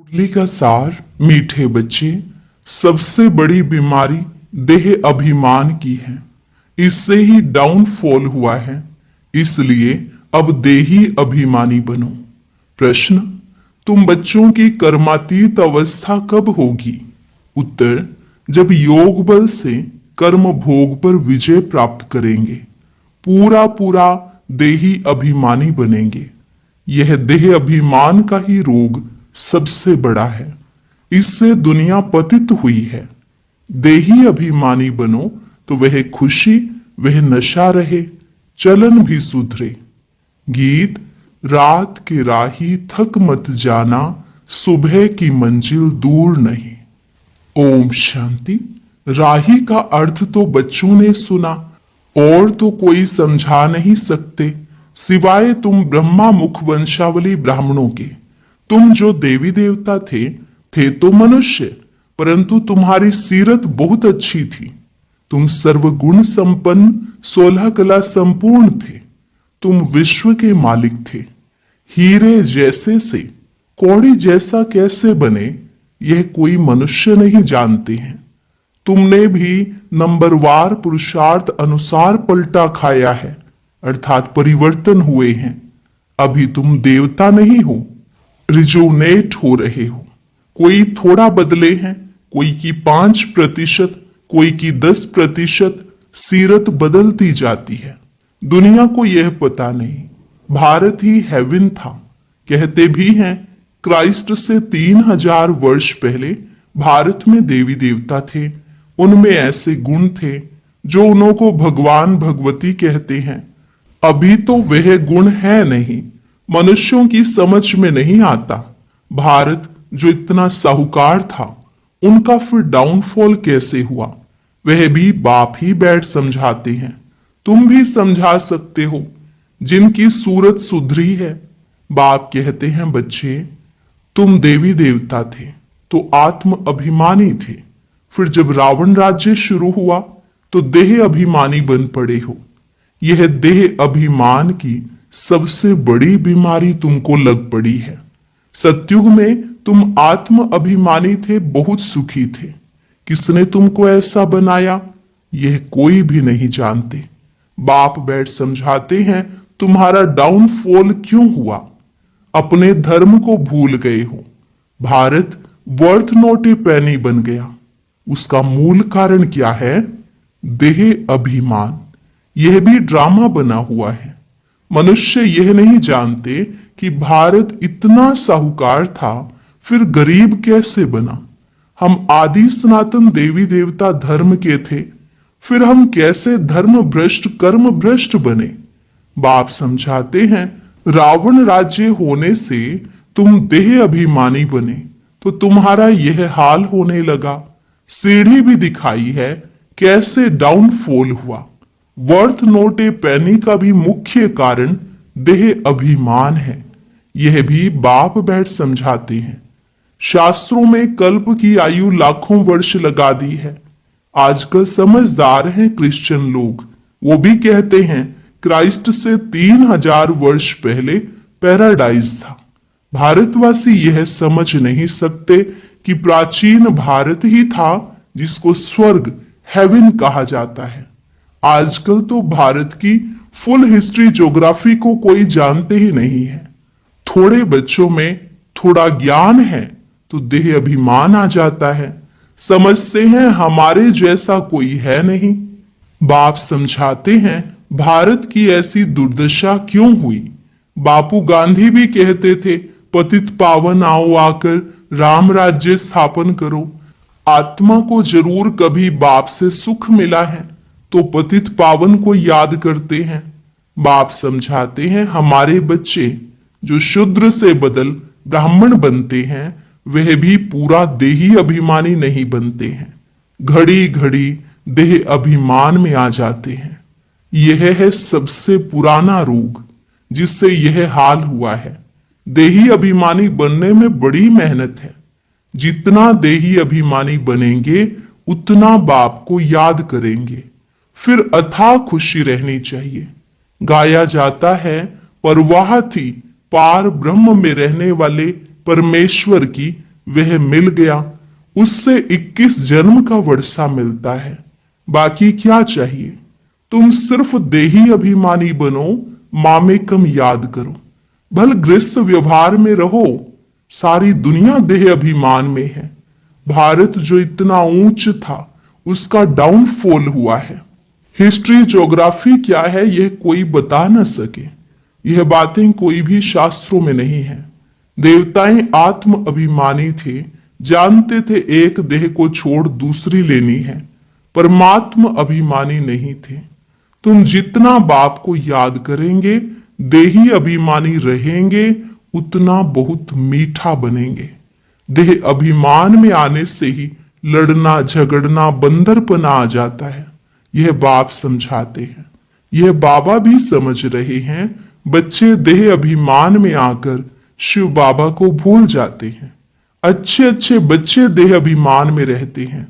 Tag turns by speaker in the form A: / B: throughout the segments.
A: मुरली का सार मीठे बच्चे, सबसे बड़ी बीमारी देह अभिमान की है। इससे ही डाउनफॉल हुआ है। इसलिए अब देही अभिमानी बनो। प्रश्न, तुम बच्चों की कर्मातीत अवस्था कब होगी? उत्तर, जब योग बल से कर्म भोग पर विजय प्राप्त करेंगे, पूरा पूरा देही अभिमानी बनेंगे। यह देह अभिमान का ही रोग सबसे बड़ा है। इससे दुनिया पतित हुई है। देही अभिमानी बनो तो वह खुशी, वह नशा रहे, चलन भी सुधरे। गीत, रात के राही थक मत जाना, सुबह की मंजिल दूर नहीं। ओम शांति। राही का अर्थ तो बच्चों ने सुना, और तो कोई समझा नहीं सकते सिवाय तुम ब्रह्मा मुख वंशावली ब्राह्मणों के। तुम जो देवी देवता थे तो मनुष्य, परंतु तुम्हारी सीरत बहुत अच्छी थी। तुम सर्वगुण संपन्न, 16 कला संपूर्ण थे। तुम विश्व के मालिक थे। हीरे जैसे से कौड़ी जैसा कैसे बने, यह कोई मनुष्य नहीं जानते हैं। तुमने भी नंबरवार पुरुषार्थ अनुसार पलटा खाया है, अर्थात परिवर्तन हुए हैं। अभी तुम देवता नहीं हो, रिजुनेट हो रहे हो। कोई थोड़ा बदले हैं, कोई की 5%, कोई की 10%। सीरत बदलती जाती है। दुनिया को यह पता नहीं। भारत ही हेवन था। कहते भी हैं क्राइस्ट से 3000 वर्ष पहले भारत में देवी देवता थे। उनमें ऐसे गुण थे जो उन्हों को भगवान भगवती कहते हैं। अभी तो वह गुण है नहीं, मनुष्यों की समझ में नहीं आता। भारत जो इतना साहूकार था, उनका फिर डाउनफॉल कैसे हुआ, वह भी बाप ही बैठ समझाते हैं। तुम भी समझा सकते हो जिनकी सूरत सुधरी है। बाप कहते हैं, बच्चे तुम देवी देवता थे तो आत्म अभिमानी थे। फिर जब रावण राज्य शुरू हुआ तो देह अभिमानी बन पड़े हो। यह देह अभिमान की सबसे बड़ी बीमारी तुमको लग पड़ी है। सतयुग में तुम आत्म अभिमानी थे, बहुत सुखी थे। किसने तुमको ऐसा बनाया, यह कोई भी नहीं जानते। बाप बैठ समझाते हैं तुम्हारा डाउनफॉल क्यों हुआ। अपने धर्म को भूल गए हो। भारत वर्थ नॉट ए पेनी बन गया। उसका मूल कारण क्या है? देह अभिमान। यह भी ड्रामा बना हुआ है। मनुष्य यह नहीं जानते कि भारत इतना साहूकार था, फिर गरीब कैसे बना। हम आदि सनातन देवी देवता धर्म के थे, फिर हम कैसे धर्म भ्रष्ट कर्म भ्रष्ट बने। बाप समझाते हैं, रावण राज्य होने से तुम देह अभिमानी बने तो तुम्हारा यह हाल होने लगा। सीढ़ी भी दिखाई है कैसे डाउनफॉल हुआ। वर्थ नॉट ए पेनी का भी मुख्य कारण देह अभिमान है। यह भी बाप बैठ समझाते हैं। शास्त्रों में कल्प की आयु लाखों वर्ष लगा दी है। आजकल समझदार हैं क्रिश्चियन लोग, वो भी कहते हैं क्राइस्ट से 3000 वर्ष पहले पैराडाइज था। भारतवासी यह समझ नहीं सकते कि प्राचीन भारत ही था जिसको स्वर्ग हेवन कहा जाता है। आजकल तो भारत की फुल हिस्ट्री ज्योग्राफी को कोई जानते ही नहीं है। थोड़े बच्चों में थोड़ा ज्ञान है तो देह अभिमान आ जाता है। समझते हैं हमारे जैसा कोई है नहीं। बाप समझाते हैं भारत की ऐसी दुर्दशा क्यों हुई। बापू गांधी भी कहते थे, पतित पावन आओ आकर राम राज्य स्थापन करो। आत्मा को जरूर कभी बाप से सुख मिला है तो पतित पावन को याद करते हैं। बाप समझाते हैं हमारे बच्चे जो शूद्र से बदल ब्राह्मण बनते हैं, वह भी पूरा देही अभिमानी नहीं बनते हैं। घड़ी घड़ी देह अभिमान में आ जाते हैं। यह है सबसे पुराना रोग जिससे यह हाल हुआ है। देही अभिमानी बनने में बड़ी मेहनत है। जितना देही अभिमानी बनेंगे उतना बाप को याद करेंगे। फिर अथाह खुशी रहनी चाहिए। गाया जाता है, परवाह थी पार ब्रह्म में रहने वाले परमेश्वर की वह मिल गया, उससे 21 जन्म का वर्षा मिलता है। बाकी क्या चाहिए? तुम सिर्फ देही अभिमानी बनो, मामेकम याद करो। भल गृहस्थ व्यवहार में रहो, सारी दुनिया देह अभिमान में है। भारत जो इतना ऊंच था, उसका डाउनफॉल हुआ है। हिस्ट्री ज्योग्राफी क्या है यह कोई बता न सके। यह बातें कोई भी शास्त्रों में नहीं है। देवताएं आत्म अभिमानी थे, जानते थे एक देह को छोड़ दूसरी लेनी है। परमात्म अभिमानी नहीं थे। तुम जितना बाप को याद करेंगे, देही अभिमानी रहेंगे, उतना बहुत मीठा बनेंगे। देह अभिमान में आने से ही लड़ना झगड़ना बंदरपना आ जाता है। यह बाप समझाते हैं, यह बाबा भी समझ रहे हैं। बच्चे देह अभिमान में आकर शिव बाबा को भूल जाते हैं। अच्छे अच्छे बच्चे देह अभिमान में रहते हैं,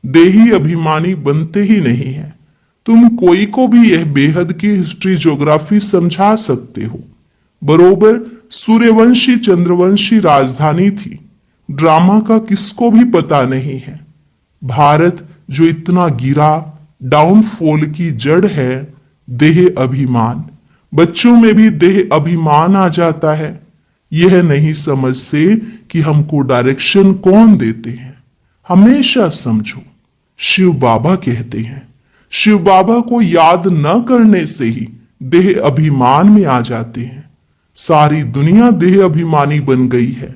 A: देही अभिमानी बनते ही नहीं है। तुम कोई को भी यह बेहद की हिस्ट्री ज्योग्राफी समझा सकते हो। बरोबर सूर्यवंशी चंद्रवंशी राजधानी थी। ड्रामा का किसको भी पता नहीं है। भारत जो इतना गिरा, डाउनफॉल की जड़ है देह अभिमान। बच्चों में भी देह अभिमान आ जाता है। यह नहीं समझते कि हमको डायरेक्शन कौन देते हैं। हमेशा समझो, शिव बाबा कहते हैं। शिव बाबा को याद न करने से ही देह अभिमान में आ जाते हैं। सारी दुनिया देह अभिमानी बन गई है।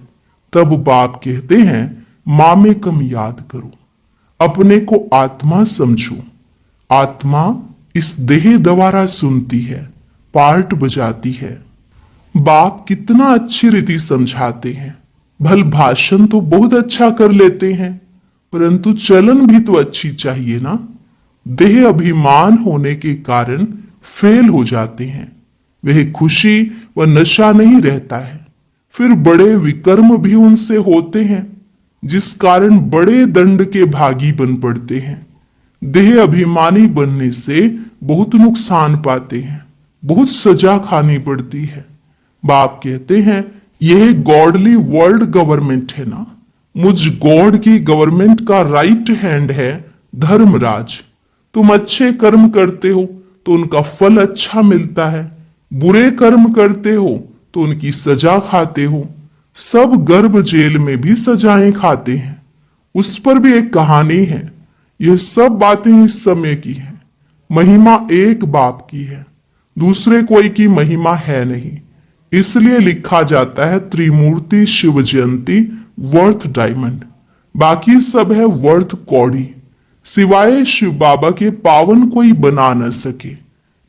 A: तब बाप कहते हैं मामेकम याद करो, अपने को आत्मा समझो। आत्मा इस देह द्वारा सुनती है, पार्ट बजाती है। बाप कितना अच्छी रीति समझाते हैं। भल भाषण तो बहुत अच्छा कर लेते हैं, परंतु चलन भी तो अच्छी चाहिए ना। देह अभिमान होने के कारण फेल हो जाते हैं। वह खुशी व नशा नहीं रहता है। फिर बड़े विकर्म भी उनसे होते हैं, जिस कारण बड़े दंड के भागी बन पड़ते हैं। देह अभिमानी बनने से बहुत नुकसान पाते हैं, बहुत सजा खानी पड़ती है। बाप कहते हैं यह गॉडली वर्ल्ड गवर्नमेंट है ना। मुझ गॉड की गवर्नमेंट का राइट हैंड है धर्मराज। तुम अच्छे कर्म करते हो तो उनका फल अच्छा मिलता है, बुरे कर्म करते हो तो उनकी सजा खाते हो। सब गर्भ जेल में भी सजाएं खाते हैं। उस पर भी एक कहानी है। यह सब बातें इस समय की हैं। महिमा एक बाप की है, दूसरे कोई की महिमा है नहीं। इसलिए लिखा जाता है त्रिमूर्ति शिव जयंती वर्थ डायमंड। बाकी सब है वर्थ कौड़ी। सिवाय शिव बाबा के पावन कोई बना न सके।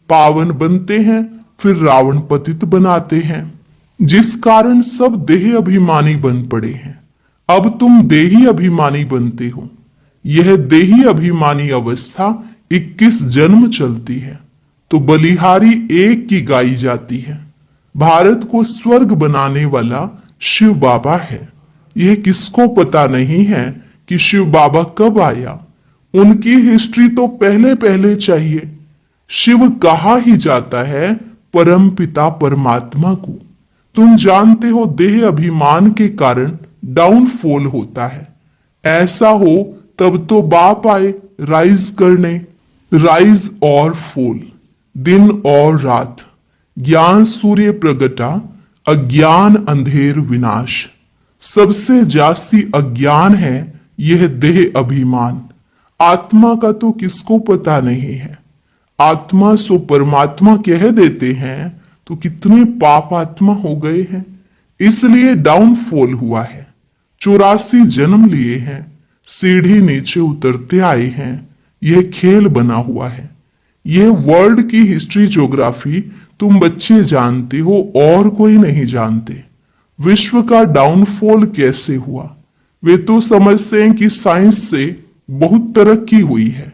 A: पावन बनते हैं फिर रावण पतित बनाते हैं, जिस कारण सब देह अभिमानी बन पड़े हैं। अब तुम देही अभिमानी बनते हो। यह देही अभिमानी अवस्था 21 जन्म चलती है, तो बलिहारी एक की गाई जाती है। भारत को स्वर्ग बनाने वाला शिव बाबा है। यह किसको पता नहीं है कि शिव बाबा कब आया। उनकी हिस्ट्री तो पहले पहले चाहिए। शिव कहा ही जाता है परम पिता परमात्मा को। तुम जानते हो देह अभिमान के कारण डाउनफॉल होता है। ऐसा हो तब तो बाप आए राइज करने। राइज और फॉल, दिन और रात, ज्ञान सूर्य प्रगटा, अज्ञान अंधेर विनाश। सबसे जास्ती अज्ञान है यह देह अभिमान। आत्मा का तो किसको पता नहीं है। आत्मा सो परमात्मा कह देते हैं तो कितने पाप आत्मा हो गए हैं। इसलिए डाउनफॉल हुआ है। 84 जन्म लिए हैं, सीढ़ी नीचे उतरते आए हैं। यह खेल बना हुआ है। यह वर्ल्ड की हिस्ट्री ज्योग्राफी तुम बच्चे जानते हो और कोई नहीं जानते। विश्व का डाउनफॉल कैसे हुआ वे तो समझते हैं कि साइंस से बहुत तरक्की हुई है।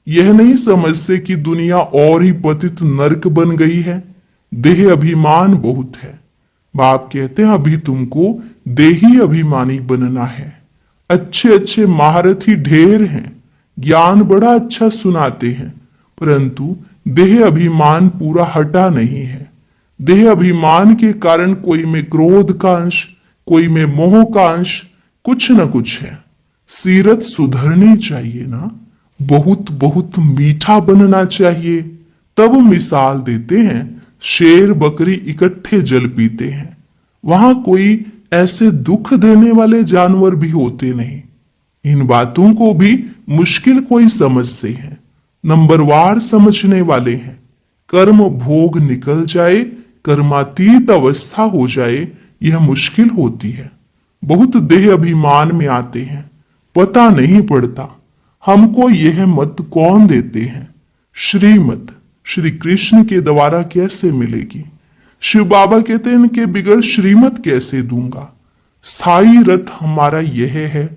A: यह नहीं समझते कि दुनिया और ही पतित नरक बन गई है। देह अभिमान बहुत है। बाप कहते हैं अभी तुमको देही अभिमानी बनना है। अच्छे अच्छे महारथी ढेर हैं, ज्ञान बड़ा अच्छा सुनाते हैं, परंतु देह अभिमान पूरा हटा नहीं है। देह अभिमान के कारण कोई में क्रोध का अंश, कोई में मोह का अंश, कुछ न कुछ है। सीरत सुधरनी चाहिए ना, बहुत बहुत मीठा बनना चाहिए। तब मिसाल देते हैं, शेर बकरी इकट्ठे जल पीते हैं। वहां कोई ऐसे दुख देने वाले जानवर भी होते नहीं। इन बातों को भी मुश्किल कोई समझते हैं, नंबरवार समझने वाले हैं। कर्म भोग निकल जाए, कर्मातीत अवस्था हो जाए, यह मुश्किल होती है। बहुत देह अभिमान में आते हैं, पता नहीं पड़ता। हमको यह मत कौन देते हैं? श्रीमत श्री कृष्ण के द्वारा कैसे मिलेगी? शिव बाबा कहते हैं, इनके बिगड़ श्रीमत कैसे दूंगा? स्थायी रथ हमारा यह है,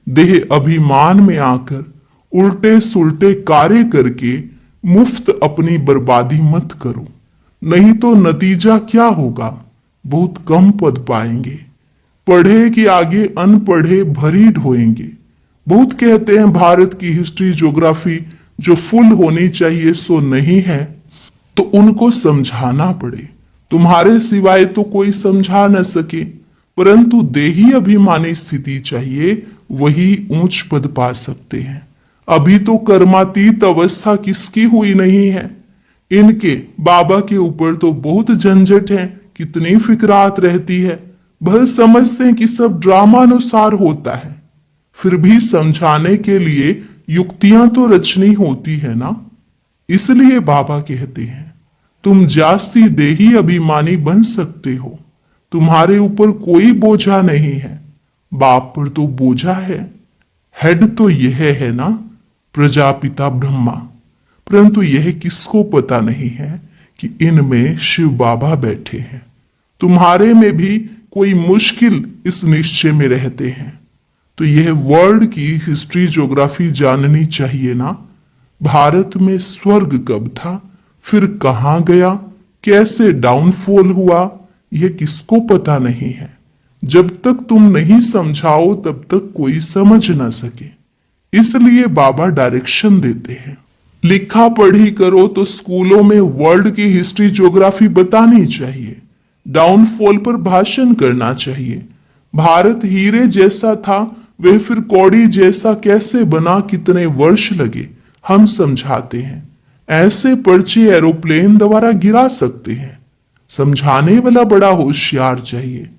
A: देह अभिमान में आकर उल्टे सुलटे कार्य करके मुफ्त अपनी बर्बादी मत करो, नहीं तो नतीजा क्या होगा? बहुत कम पद पाएंगे। पढ़े कि आगे अनपढ़े भरी ढोएंगे। बहुत कहते हैं भारत की हिस्ट्री ज्योग्राफी जो फुल होनी चाहिए सो नहीं है, तो उनको समझाना पड़े। तुम्हारे सिवाय तो कोई समझा न सके, परंतु देही अभिमानी स्थिति चाहिए, वही ऊंच पद पा सकते हैं। अभी तो कर्मातीत अवस्था किसकी हुई नहीं है? इनके बाबा के ऊपर तो बहुत झंझट है, कितनी फिक्रात रहती है। भले समझते हैं कि सब ड्रामानुसार होता है, फिर भी समझाने के लिए युक्तियां तो रचनी होती है ना। इसलिए बाबा कहते हैं, तुम जास्ती देही अभिमानी बन सकते हो, तुम्हारे ऊपर कोई बोझा नहीं है। बाप पर तो बोझा है। हेड तो यह है ना, प्रजापिता ब्रह्मा। परंतु यह किसको पता नहीं है कि इनमें शिव बाबा बैठे हैं। तुम्हारे में भी कोई मुश्किल इस निश्चय में रहते हैं, तो यह वर्ल्ड की हिस्ट्री ज्योग्राफी जाननी चाहिए ना। भारत में स्वर्ग कब था, फिर कहां गया, कैसे डाउनफॉल हुआ, यह किसको पता नहीं है। जब तक तुम नहीं समझाओ तब तक कोई समझ ना सके। इसलिए बाबा डायरेक्शन देते हैं, लिखा पढ़ी करो तो स्कूलों में वर्ल्ड की हिस्ट्री ज्योग्राफी बतानी चाहिए, डाउनफॉल पर भाषण करना चाहिए। भारत हीरे जैसा था, वह फिर कौड़ी जैसा कैसे बना, कितने वर्ष लगे, हम समझाते हैं। ऐसे पर्चे एरोप्लेन द्वारा गिरा सकते हैं। समझाने वाला बड़ा होशियार चाहिए।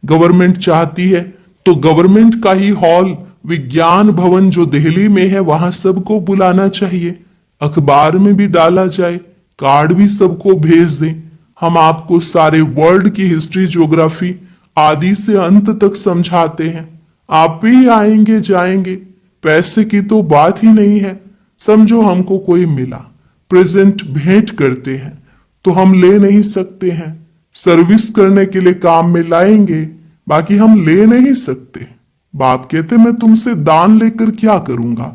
A: गवर्नमेंट चाहती है तो गवर्नमेंट का ही हॉल विज्ञान भवन जो दिल्ली में है वहां सबको बुलाना चाहिए, अखबार में भी डाला जाए, कार्ड भी सबको भेज दें। हम आपको सारे वर्ल्ड की हिस्ट्री ज्योग्राफी आदि से अंत तक समझाते हैं। आप भी आएंगे जाएंगे, पैसे की तो बात ही नहीं है। समझो हमको कोई मिला, प्रेजेंट भेंट करते हैं तो हम ले नहीं सकते हैं, सर्विस करने के लिए काम में लाएंगे, बाकी हम ले नहीं सकते। बाप कहते मैं तुमसे दान लेकर क्या करूंगा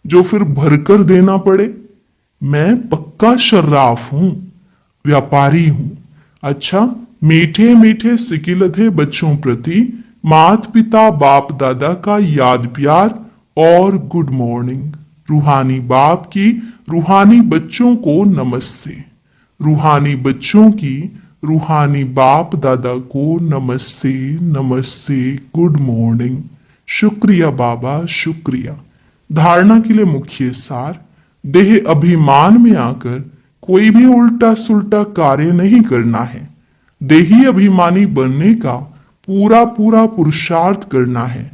A: जो फिर भरकर देना पड़े। मैं पक्का शर्राफ हूं, व्यापारी हूं। अच्छा, मीठे मीठे सिकिलधे बच्चों प्रति मात पिता बाप दादा का याद प्यार और गुड मॉर्निंग। रूहानी बाप की रूहानी बच्चों को नमस्ते, रूहानी बच्चों की रूहानी बाप दादा को नमस्ते नमस्ते, गुड मॉर्निंग। शुक्रिया बाबा, शुक्रिया। धारणा के लिए मुख्य सार, देह अभिमान में आकर कोई भी उल्टा सुल्टा कार्य नहीं करना है। देही अभिमानी बनने का पूरा पूरा पुरुषार्थ करना है।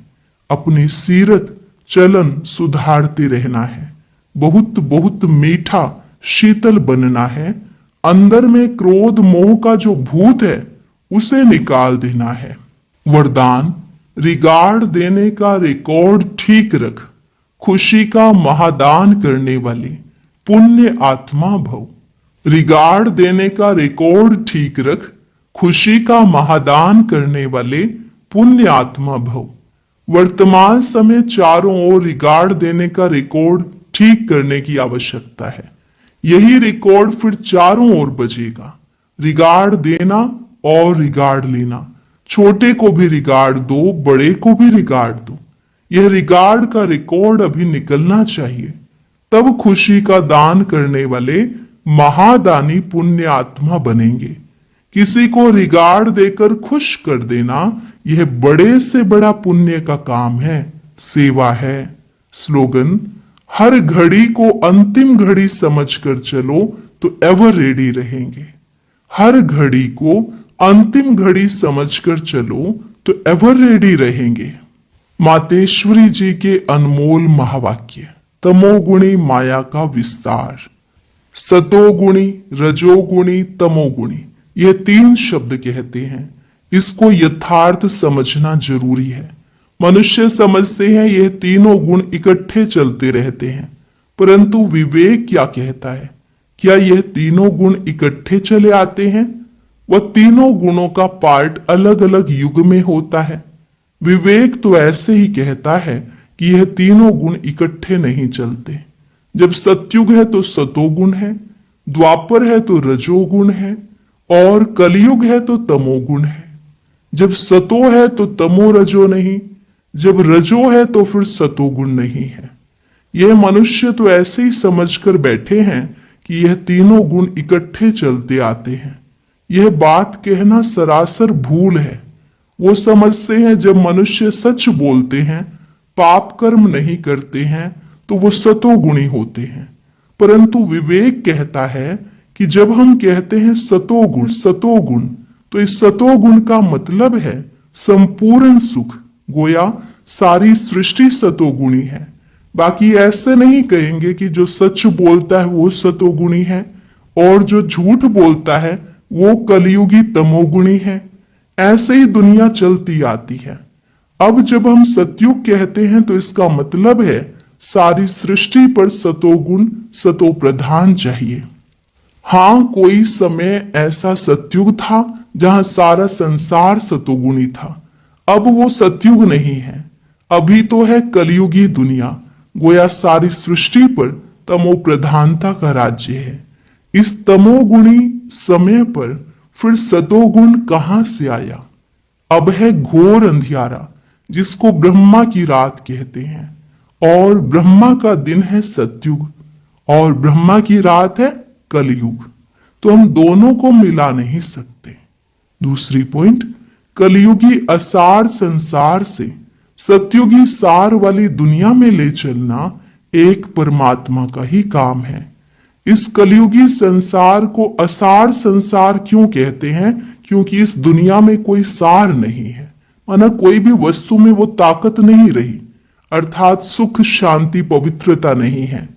A: अपनी सीरत चलन सुधारते रहना है। बहुत बहुत मीठा शीतल बनना है। अंदर में क्रोध मोह का जो भूत है उसे निकाल देना है। वरदान, रिगार्ड देने का रिकॉर्ड ठीक रख, खुशी का महादान करने वाले पुण्य आत्मा भव। रिगार्ड देने का रिकॉर्ड ठीक रख, खुशी का महादान करने वाले पुण्य आत्मा भव। वर्तमान समय चारों ओर रिगार्ड देने का रिकॉर्ड ठीक करने की आवश्यकता है। यही रिकॉर्ड फिर चारों ओर बजेगा। रिगार्ड देना और रिगार्ड लेना, छोटे को भी रिगार्ड दो, बड़े को भी रिगार्ड दो। यह रिगार्ड का रिकॉर्ड अभी निकलना चाहिए, तब खुशी का दान करने वाले महादानी पुण्य आत्मा बनेंगे। किसी को रिगार्ड देकर खुश कर देना यह बड़े से बड़ा पुण्य का काम है, सेवा है। स्लोगन, हर घड़ी को अंतिम घड़ी समझकर चलो तो एवर रेडी रहेंगे। हर घड़ी को अंतिम घड़ी समझकर चलो तो एवर रेडी रहेंगे। मातेश्वरी जी के अनमोल महावाक्य। तमोगुणी माया का विस्तार। सतोगुणी, रजोगुणी, तमोगुणी, ये 3 शब्द कहते हैं। इसको यथार्थ समझना जरूरी है। मनुष्य समझते हैं यह तीनों गुण इकट्ठे चलते रहते हैं, परंतु विवेक क्या कहता है? क्या यह तीनों गुण इकट्ठे चले आते हैं? वह तीनों गुणों का पार्ट अलग अलग युग में होता है। विवेक तो ऐसे ही कहता है कि यह तीनों गुण इकट्ठे नहीं चलते। जब सतयुग है तो सतोगुण है, द्वापर है तो रजोगुण है, और कलयुग है तो तमोगुण है। जब सतो है तो तमो रजो नहीं, जब रजो है तो फिर सतोगुण नहीं है। यह मनुष्य तो ऐसे ही समझकर बैठे हैं कि यह तीनों गुण इकट्ठे चलते आते हैं। यह बात कहना सरासर भूल है। वो समझते हैं जब मनुष्य सच बोलते हैं, पाप कर्म नहीं करते हैं, तो वो सतोगुणी होते हैं। परंतु विवेक कहता है कि जब हम कहते हैं सतोगुण सतोगुण, तो इस सतोगुण का मतलब है संपूर्ण सुख। गोया सारी सृष्टि सतोगुणी है। बाकी ऐसे नहीं कहेंगे कि जो सच बोलता है वो सतोगुणी है और जो झूठ बोलता है वो कलयुगी तमोगुणी है। ऐसे ही दुनिया चलती आती है। अब जब हम सतयुग कहते हैं तो इसका मतलब है सारी सृष्टि पर सतोगुण सतो प्रधान चाहिए। हाँ, कोई समय ऐसा सतयुग था जहां सारा संसार सतोगुणी था। अब वो सतयुग नहीं है, अभी तो है कलयुगी दुनिया। गोया सारी सृष्टि पर तमो प्रधानता का राज्य है। इस तमोगुणी समय पर फिर सतोगुण कहां से आया? अब है घोर अंधियारा, जिसको ब्रह्मा की रात कहते हैं, और ब्रह्मा का दिन है सतयुग और ब्रह्मा की रात है कलयुग। तो हम दोनों को मिला नहीं सकते। दूसरी पॉइंट, कलयुगी असार संसार से सतयुगी सार वाली दुनिया में ले चलना एक परमात्मा का ही काम है। इस कलयुगी संसार को असार संसार क्यों कहते हैं? क्योंकि इस दुनिया में कोई सार नहीं है, माना कोई भी वस्तु में वो ताकत नहीं रही, अर्थात सुख शांति पवित्रता नहीं है।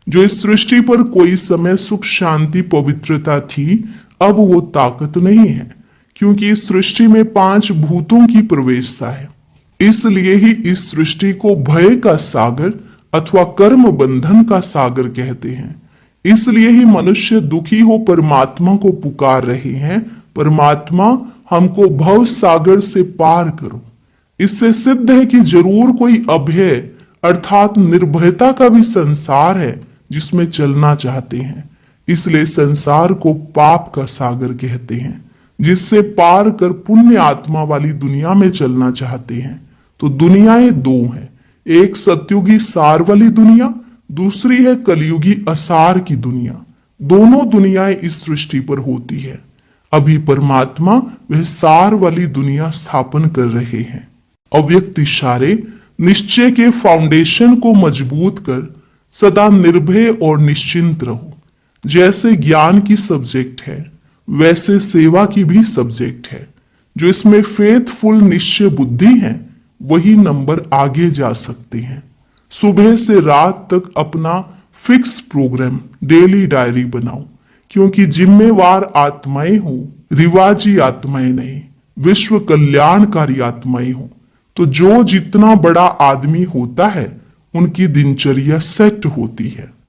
A: जो इस सृष्टि पर कोई समय सुख शांति पवित्रता थी, अब वो ताकत नहीं है, क्योंकि इस सृष्टि में 5 भूतों की प्रवेशता है। इसलिए ही इस सृष्टि को भय का सागर अथवा कर्म बंधन का सागर कहते हैं। इसलिए ही मनुष्य दुखी हो परमात्मा को पुकार रहे हैं, परमात्मा हमको भव सागर से पार करो। इससे सिद्ध है कि जरूर कोई अभय अर्थात निर्भयता का भी संसार है जिसमें चलना चाहते हैं। इसलिए संसार को पाप का सागर कहते हैं, जिससे पार कर पुण्य आत्मा वाली दुनिया में चलना चाहते हैं। तो दुनियाएं 2 हैं, एक सतयुगी सार वाली दुनिया, दूसरी है कलयुगी असार की दुनिया। दोनों दुनियाएं इस सृष्टि पर होती है। अभी परमात्मा वह सार वाली दुनिया स्थापन कर रहे हैं। अव्यक्त इशारे निश्चय के फाउंडेशन को मजबूत कर सदा निर्भय और निश्चिंत रहो। जैसे ज्ञान की सब्जेक्ट है, वैसे सेवा की भी सब्जेक्ट है। जो इसमें फेथफुल निश्चय बुद्धि है, वही नंबर आगे जा सकते हैं। सुबह से रात तक अपना फिक्स प्रोग्राम डेली डायरी बनाओ, क्योंकि जिम्मेवार आत्माएं हो, रिवाजी आत्माएं नहीं, विश्व कल्याणकारी आत्माएं हो। तो जो जितना बड़ा आदमी होता है, उनकी दिनचर्या सेट होती है।